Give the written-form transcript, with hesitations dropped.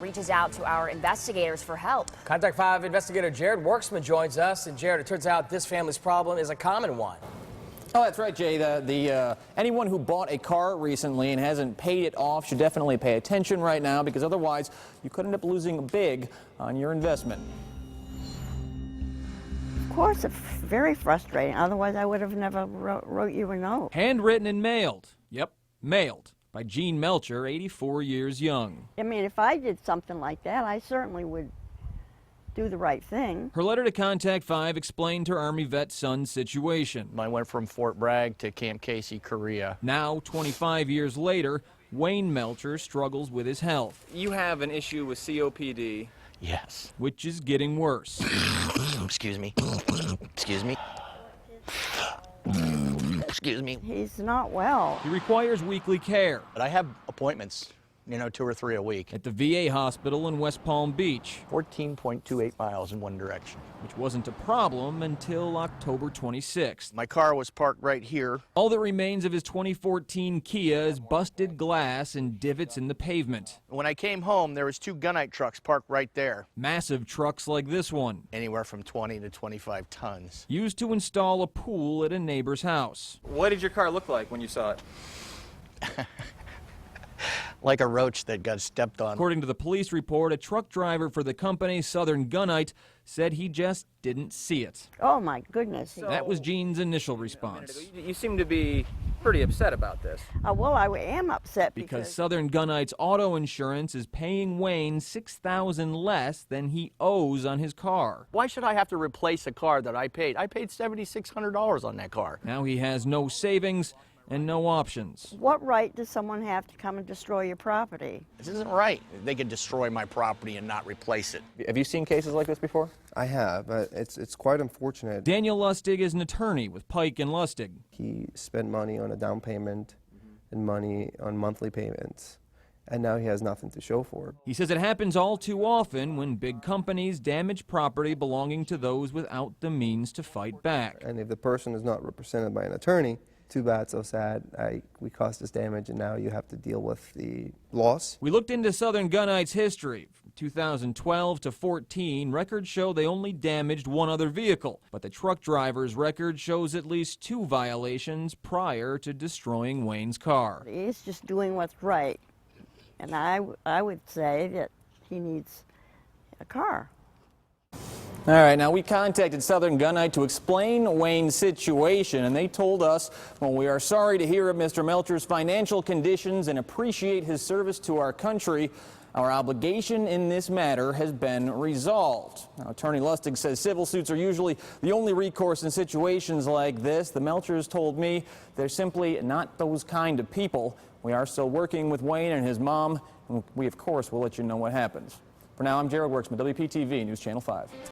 reaches out to our investigators for help. Contact 5 investigator Jared Worksman joins us. And Jared, it turns out this family's problem is a common one. Oh, that's right, Jay. Anyone who bought a car recently and hasn't paid it off should definitely pay attention right now, because otherwise you could end up losing big on your investment. Of course, it's very frustrating. Otherwise, I would have never wrote you a note. Handwritten and mailed. Yep, mailed. By Jean Melcher, 84 years young. I mean, if I did something like that, I certainly would do the right thing. Her letter to Contact 5 explained her Army vet son's situation. I went from Fort Bragg to Camp Casey, Korea. Now, 25 years later, Wayne Melcher struggles with his health. You have an issue with COPD. Yes. Which is getting worse. Excuse me. Excuse me. Excuse me. He's not well. He requires weekly care. But I have appointments, 2 or 3 a week. At the VA hospital in West Palm Beach. 14.28 miles in one direction. Which wasn't a problem until October 26th. My car was parked right here. All that remains of his 2014 Kia is busted glass and divots in the pavement. When I came home, there was 2 gunite trucks parked right there. Massive trucks like this one. Anywhere from 20 to 25 tons. Used to install a pool at a neighbor's house. What did your car look like when you saw it? Like a roach that got stepped on. According to the police report, a truck driver for the company, Southern Gunite, said he just didn't see it. Oh, my goodness. That was Jean's initial response. You seem to be pretty upset about this. Well, I am upset because Southern Gunite's auto insurance is paying Wayne $6,000 less than he owes on his car. Why should I have to replace a car that I paid? I paid $7,600 on that car. Now he has no savings and no options. What right does someone have to come and destroy your property? This isn't right. They could destroy my property and not replace it. Have you seen cases like this before? I have, but it's quite unfortunate. Daniel Lustig is an attorney with Pike and Lustig. He spent money on a down payment and money on monthly payments, and now he has nothing to show for it. He says it happens all too often when big companies damage property belonging to those without the means to fight back. And if the person is not represented by an attorney, too bad, so sad. We caused this damage, and now you have to deal with the loss. We looked into Southern Gunite's history. From 2012 to 14, records show they only damaged one other vehicle, but the truck driver's record shows at least 2 violations prior to destroying Wayne's car. He's just doing what's right, and I would say that he needs a car. All right, now we contacted Southern Gunite to explain Wayne's situation, and they told us, well, we are sorry to hear of Mr. Melcher's financial conditions and appreciate his service to our country. Our obligation in this matter has been resolved. Now, Attorney Lustig says civil suits are usually the only recourse in situations like this. The Melchers told me they're simply not those kind of people. We are still working with Wayne and his mom, and we, of course, will let you know what happens. For now, I'm Jared Worksman, WPTV NewsChannel 5.